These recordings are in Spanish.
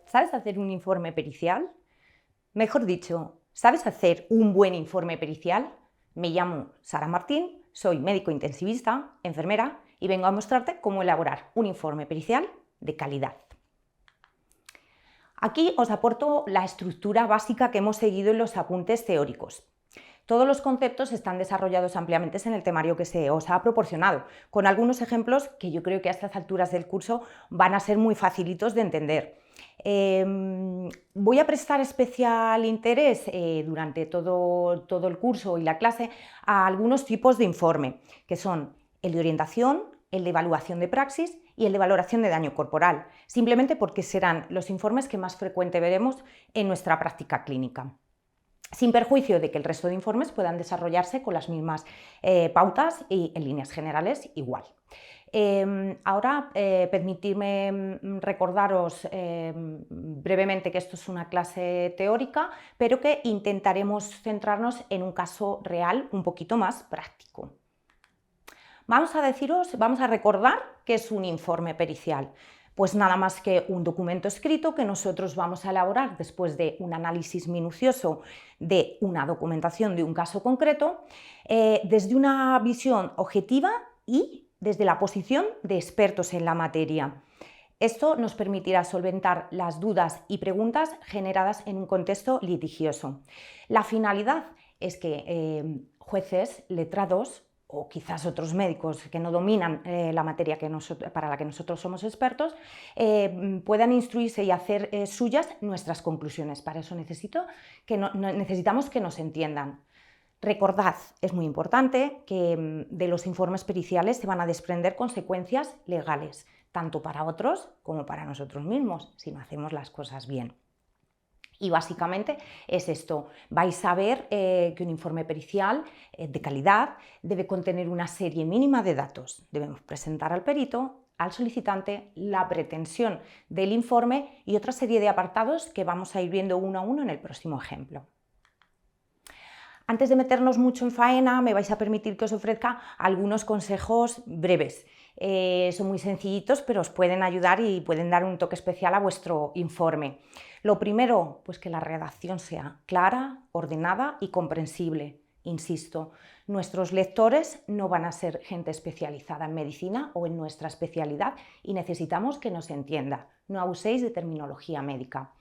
¿Sabes hacer un informe pericial? Mejor dicho, ¿sabes hacer un buen informe pericial? Me llamo Sara Martín, soy médico intensivista, enfermera y vengo a mostrarte cómo elaborar un informe pericial de calidad. Aquí os aporto la estructura básica que hemos seguido en los apuntes teóricos. Todos los conceptos están desarrollados ampliamente en el temario que se os ha proporcionado, con algunos ejemplos que yo creo que a estas alturas del curso van a ser muy facilitos de entender. Voy a prestar especial interés durante todo el curso y la clase a algunos tipos de informe, que son el de orientación, el de evaluación de praxis y el de valoración de daño corporal, simplemente porque serán los informes que más frecuente veremos en nuestra práctica clínica, sin perjuicio de que el resto de informes puedan desarrollarse con las mismas pautas y en líneas generales igual. Ahora permitidme recordaros brevemente que esto es una clase teórica, pero que intentaremos centrarnos en un caso real un poquito más práctico. Vamos a recordar qué es un informe pericial. Pues nada más que un documento escrito que nosotros vamos a elaborar después de un análisis minucioso de una documentación de un caso concreto, desde una visión objetiva y desde la posición de expertos en la materia. Esto nos permitirá solventar las dudas y preguntas generadas en un contexto litigioso. La finalidad es que jueces, letrados, o quizás otros médicos que no dominan la materia para la que nosotros somos expertos, puedan instruirse y hacer suyas nuestras conclusiones. Para eso necesitamos que nos entiendan. Recordad, es muy importante que de los informes periciales se van a desprender consecuencias legales, tanto para otros como para nosotros mismos, si no hacemos las cosas bien. Y básicamente es esto. Vais a ver que un informe pericial de calidad debe contener una serie mínima de datos. Debemos presentar al perito, al solicitante, la pretensión del informe y otra serie de apartados que vamos a ir viendo uno a uno en el próximo ejemplo. Antes de meternos mucho en faena, me vais a permitir que os ofrezca algunos consejos breves. Son muy sencillitos, pero os pueden ayudar y pueden dar un toque especial a vuestro informe. Lo primero, pues que la redacción sea clara, ordenada y comprensible. Insisto, nuestros lectores no van a ser gente especializada en medicina o en nuestra especialidad y necesitamos que nos entienda. No abuséis de terminología médica.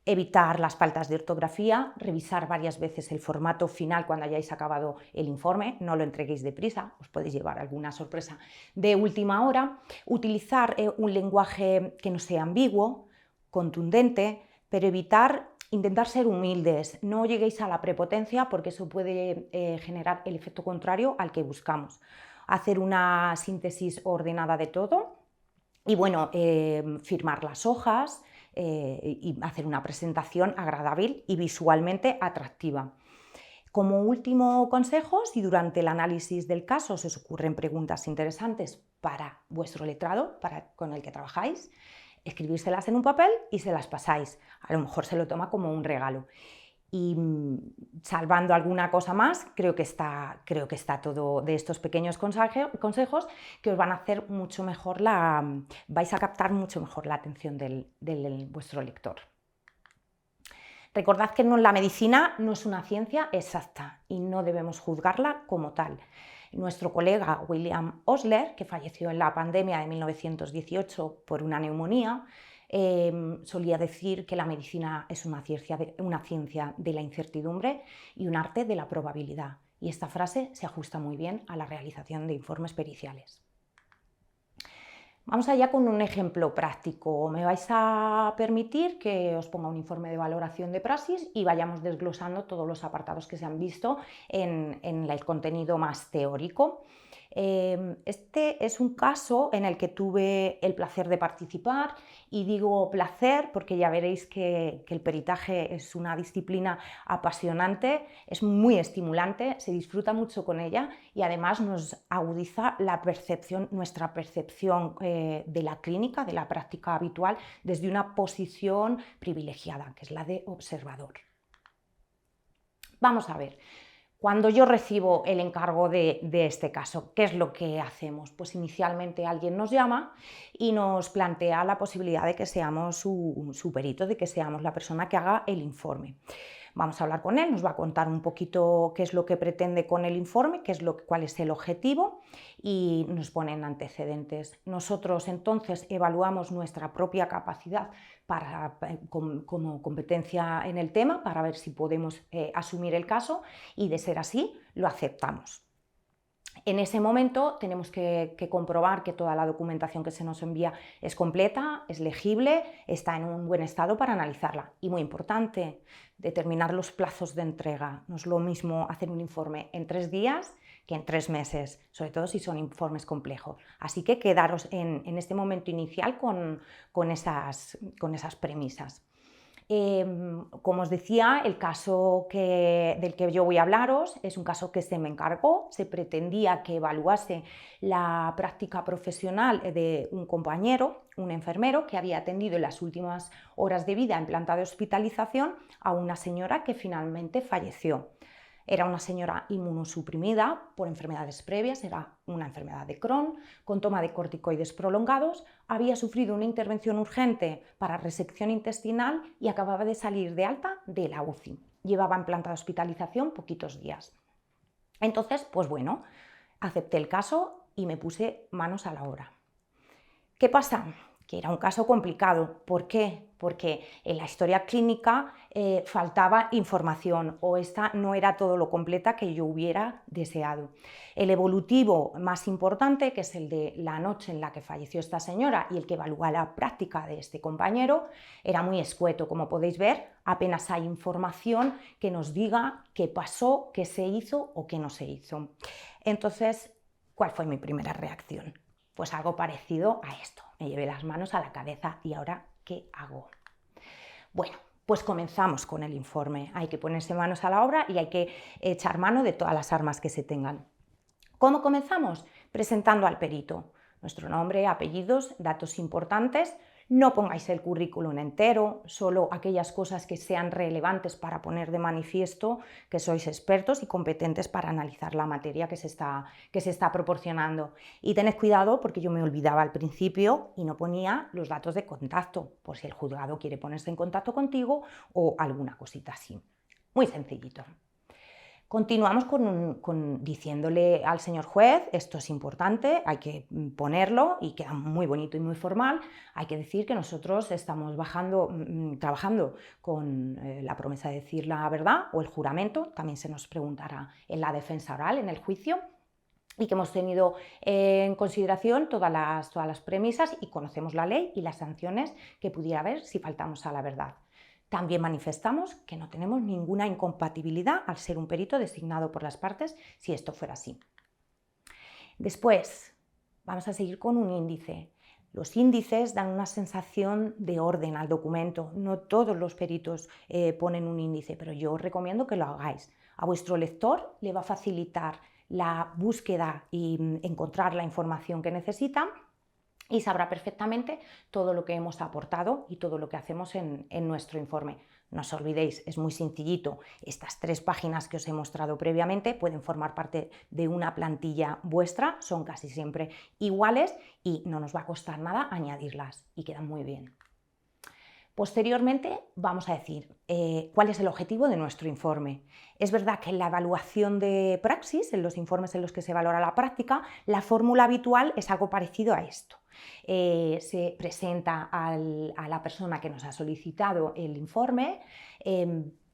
Evitar las faltas de ortografía, revisar varias veces el formato final cuando hayáis acabado el informe, no lo entreguéis deprisa, os podéis llevar alguna sorpresa de última hora. Utilizar un lenguaje que no sea ambiguo, contundente, pero intentar ser humildes. No lleguéis a la prepotencia porque eso puede generar el efecto contrario al que buscamos. Hacer una síntesis ordenada de todo y bueno, firmar las hojas, y hacer una presentación agradable y visualmente atractiva. Como último consejo, si durante el análisis del caso se os ocurren preguntas interesantes para vuestro letrado, con el que trabajáis, escribírselas en un papel y se las pasáis. A lo mejor se lo toma como un regalo. Y salvando alguna cosa más, creo que está todo de estos pequeños consejos que os van a hacer mucho mejor vais a captar mucho mejor la atención de vuestro lector. Recordad que la medicina no es una ciencia exacta y no debemos juzgarla como tal. Nuestro colega William Osler, que falleció en la pandemia de 1918 por una neumonía, solía decir que la medicina es una ciencia de la incertidumbre y un arte de la probabilidad. Y esta frase se ajusta muy bien a la realización de informes periciales. Vamos allá con un ejemplo práctico. Me vais a permitir que os ponga un informe de valoración de praxis y vayamos desglosando todos los apartados que se han visto en el contenido más teórico. Este es un caso en el que tuve el placer de participar y digo placer porque ya veréis que el peritaje es una disciplina apasionante, es muy estimulante, se disfruta mucho con ella y además nos agudiza nuestra percepción de la clínica, de la práctica habitual, desde una posición privilegiada, que es la de observador. Vamos a ver. Cuando yo recibo el encargo de este caso, ¿qué es lo que hacemos? Pues inicialmente alguien nos llama y nos plantea la posibilidad de que seamos su perito, de que seamos la persona que haga el informe. Vamos a hablar con él, nos va a contar un poquito qué es lo que pretende con el informe, cuál es el objetivo y nos ponen antecedentes. Nosotros entonces evaluamos nuestra propia capacidad como competencia en el tema para ver si podemos asumir el caso y, de ser así, lo aceptamos. En ese momento tenemos que comprobar que toda la documentación que se nos envía es completa, es legible, está en un buen estado para analizarla. Y muy importante, determinar los plazos de entrega. No es lo mismo hacer un informe en 3 días que en 3 meses, sobre todo si son informes complejos. Así que quedaros en este momento inicial con esas premisas. Como os decía, el caso del que yo voy a hablaros es un caso que se me encargó. Se pretendía que evaluase la práctica profesional de un compañero, un enfermero, que había atendido en las últimas horas de vida en planta de hospitalización a una señora que finalmente falleció. Era una señora inmunosuprimida por enfermedades previas, era una enfermedad de Crohn, con toma de corticoides prolongados, había sufrido una intervención urgente para resección intestinal y acababa de salir de alta de la UCI. Llevaba en planta de hospitalización poquitos días. Entonces, pues bueno, acepté el caso y me puse manos a la obra. ¿Qué pasa? Que era un caso complicado. ¿Por qué? Porque en la historia clínica faltaba información o esta no era todo lo completa que yo hubiera deseado. El evolutivo más importante, que es el de la noche en la que falleció esta señora y el que evalúa la práctica de este compañero, era muy escueto. Como podéis ver, apenas hay información que nos diga qué pasó, qué se hizo o qué no se hizo. Entonces, ¿cuál fue mi primera reacción? Pues algo parecido a esto. Me llevé las manos a la cabeza y ahora, ¿qué hago? Bueno, pues comenzamos con el informe. Hay que ponerse manos a la obra y hay que echar mano de todas las armas que se tengan. ¿Cómo comenzamos? Presentando al perito. Nuestro nombre, apellidos, datos importantes. No pongáis el currículum entero, solo aquellas cosas que sean relevantes para poner de manifiesto que sois expertos y competentes para analizar la materia que se está proporcionando. Y tened cuidado porque yo me olvidaba al principio y no ponía los datos de contacto, por si el juzgado quiere ponerse en contacto contigo o alguna cosita así. Muy sencillito. Continuamos diciéndole al señor juez, esto es importante, hay que ponerlo y queda muy bonito y muy formal, hay que decir que nosotros estamos trabajando con la promesa de decir la verdad o el juramento, también se nos preguntará en la defensa oral, en el juicio, y que hemos tenido en consideración todas las premisas y conocemos la ley y las sanciones que pudiera haber si faltamos a la verdad. También manifestamos que no tenemos ninguna incompatibilidad al ser un perito designado por las partes si esto fuera así. Después, vamos a seguir con un índice. Los índices dan una sensación de orden al documento. No todos los peritos ponen un índice, pero yo os recomiendo que lo hagáis. A vuestro lector le va a facilitar la búsqueda y encontrar la información que necesita y sabrá perfectamente todo lo que hemos aportado y todo lo que hacemos en nuestro informe. No os olvidéis, es muy sencillito. Estas 3 páginas que os he mostrado previamente pueden formar parte de una plantilla vuestra, son casi siempre iguales y no nos va a costar nada añadirlas y quedan muy bien. Posteriormente vamos a decir cuál es el objetivo de nuestro informe. Es verdad que en la evaluación de praxis, en los informes en los que se valora la práctica, la fórmula habitual es algo parecido a esto. Se presenta a la persona que nos ha solicitado el informe,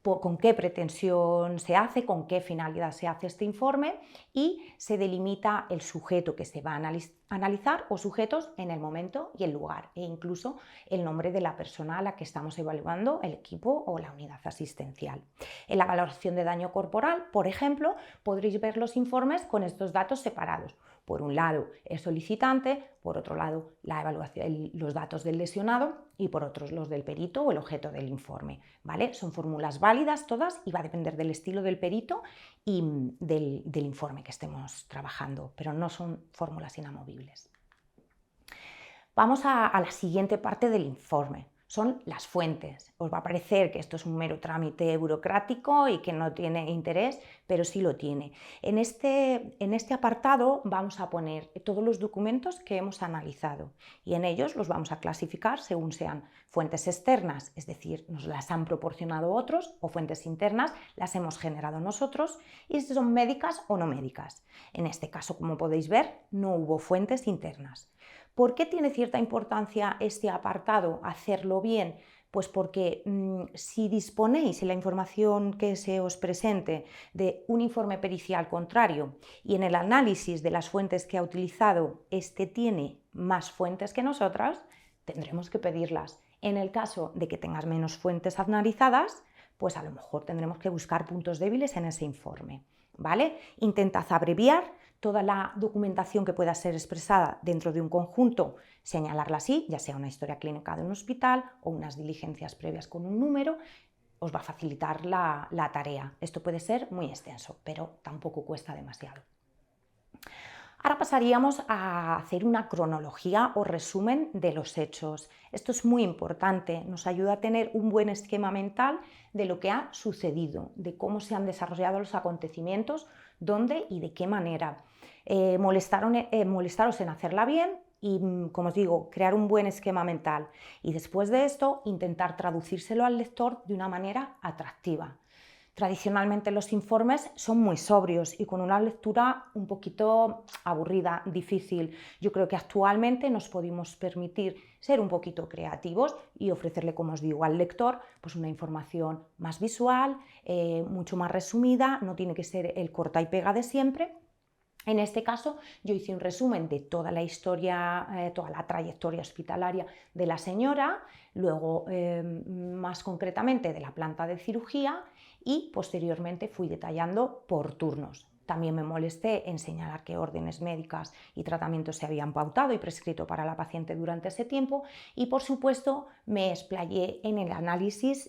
con qué pretensión se hace, con qué finalidad se hace este informe y se delimita el sujeto que se va a analizar o sujetos en el momento y el lugar e incluso el nombre de la persona a la que estamos evaluando, el equipo o la unidad asistencial. En la valoración de daño corporal, por ejemplo, podréis ver los informes con estos datos separados. Por un lado, el solicitante, por otro lado, la evaluación, los datos del lesionado y por otros los del perito o el objeto del informe. ¿Vale? Son fórmulas válidas todas y va a depender del estilo del perito y del informe que estemos trabajando, pero no son fórmulas inamovibles. Vamos a la siguiente parte del informe. son las fuentes. Os va a parecer que esto es un mero trámite burocrático y que no tiene interés, pero sí lo tiene. En este apartado vamos a poner todos los documentos que hemos analizado y en ellos los vamos a clasificar según sean fuentes externas, es decir, nos las han proporcionado otros, o fuentes internas, las hemos generado nosotros, y si son médicas o no médicas. En este caso, como podéis ver, no hubo fuentes internas. ¿Por qué tiene cierta importancia este apartado, hacerlo bien? Pues porque si disponéis en la información que se os presente de un informe pericial contrario y en el análisis de las fuentes que ha utilizado este tiene más fuentes que nosotras, tendremos que pedirlas. En el caso de que tengas menos fuentes analizadas, pues a lo mejor tendremos que buscar puntos débiles en ese informe, ¿vale? Intentad abreviar toda la documentación que pueda ser expresada dentro de un conjunto, señalarla así, ya sea una historia clínica de un hospital o unas diligencias previas con un número, os va a facilitar la tarea. Esto puede ser muy extenso, pero tampoco cuesta demasiado. Ahora pasaríamos a hacer una cronología o resumen de los hechos. Esto es muy importante, nos ayuda a tener un buen esquema mental de lo que ha sucedido, de cómo se han desarrollado los acontecimientos, dónde y de qué manera. Molestaros en hacerla bien y, como os digo, crear un buen esquema mental. Y después de esto, intentar traducírselo al lector de una manera atractiva. Tradicionalmente los informes son muy sobrios y con una lectura un poquito aburrida, difícil. Yo creo que actualmente nos podemos permitir ser un poquito creativos y ofrecerle, como os digo, al lector pues una información más visual, mucho más resumida, no tiene que ser el corta y pega de siempre. En este caso yo hice un resumen de toda la historia, toda la trayectoria hospitalaria de la señora, luego más concretamente de la planta de cirugía y posteriormente fui detallando por turnos. También me molesté en señalar qué órdenes médicas y tratamientos se habían pautado y prescrito para la paciente durante ese tiempo y, por supuesto, me explayé en el análisis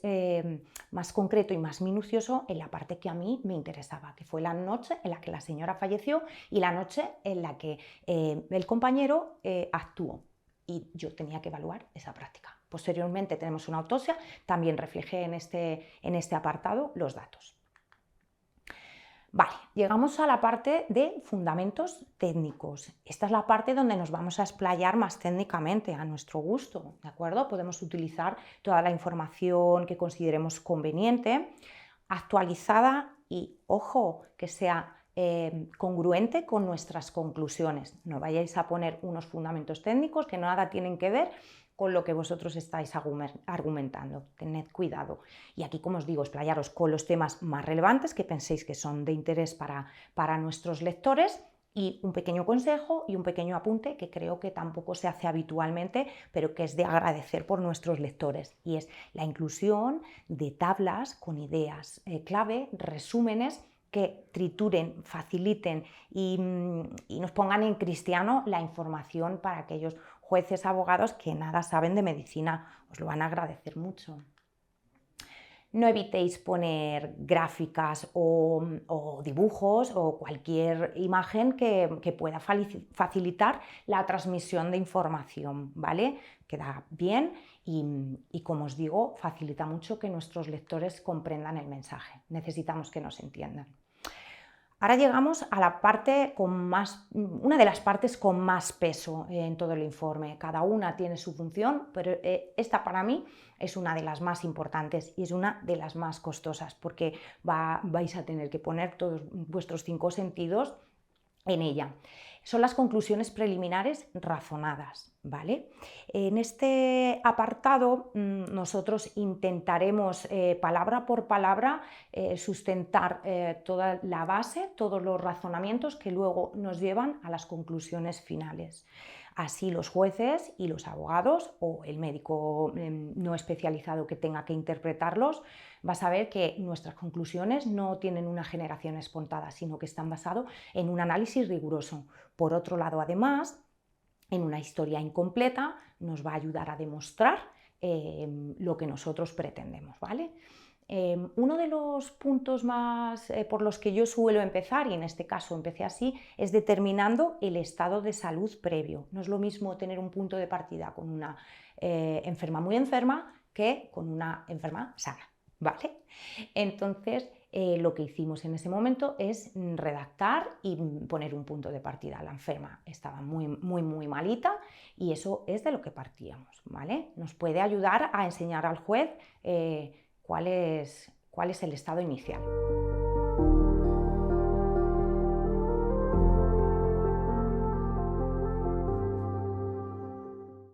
más concreto y más minucioso en la parte que a mí me interesaba, que fue la noche en la que la señora falleció y la noche en la que el compañero actuó. Y yo tenía que evaluar esa práctica. Posteriormente tenemos una autopsia, también reflejé en este apartado los datos. Vale, llegamos a la parte de fundamentos técnicos. Esta es la parte donde nos vamos a explayar más técnicamente, a nuestro gusto, ¿de acuerdo? Podemos utilizar toda la información que consideremos conveniente, actualizada y, ojo, que sea congruente con nuestras conclusiones. No vayáis a poner unos fundamentos técnicos que nada tienen que ver con lo que vosotros estáis argumentando. Tened cuidado. Y aquí, como os digo, explayaros con los temas más relevantes que penséis que son de interés para nuestros lectores, y un pequeño consejo y un pequeño apunte que creo que tampoco se hace habitualmente, pero que es de agradecer por nuestros lectores, y es la inclusión de tablas con ideas clave, resúmenes que trituren, faciliten y nos pongan en cristiano la información para aquellos jueces, abogados que nada saben de medicina. Os lo van a agradecer mucho. No evitéis poner gráficas o dibujos o cualquier imagen que pueda facilitar la transmisión de información, ¿vale? Queda bien y, como os digo, facilita mucho que nuestros lectores comprendan el mensaje. Necesitamos que nos entiendan. Ahora llegamos a la parte una de las partes con más peso en todo el informe. Cada una tiene su función, pero esta para mí es una de las más importantes y es una de las más costosas, porque vais a tener que poner todos vuestros 5 sentidos en ella. Son las conclusiones preliminares razonadas, ¿vale? En este apartado nosotros intentaremos palabra por palabra sustentar toda la base, todos los razonamientos que luego nos llevan a las conclusiones finales. Así los jueces y los abogados o el médico no especializado que tenga que interpretarlos va a saber que nuestras conclusiones no tienen una generación espontánea, sino que están basadas en un análisis riguroso. Por otro lado, además, en una historia incompleta nos va a ayudar a demostrar lo que nosotros pretendemos, ¿vale? Uno de los puntos más por los que yo suelo empezar, y en este caso empecé así, es determinando el estado de salud previo. No es lo mismo tener un punto de partida con una enferma muy enferma que con una enferma sana, ¿vale? Entonces, lo que hicimos en ese momento es redactar y poner un punto de partida. La enferma estaba muy malita y eso es de lo que partíamos, ¿vale? Nos puede ayudar a enseñar al juez cuál es el estado inicial.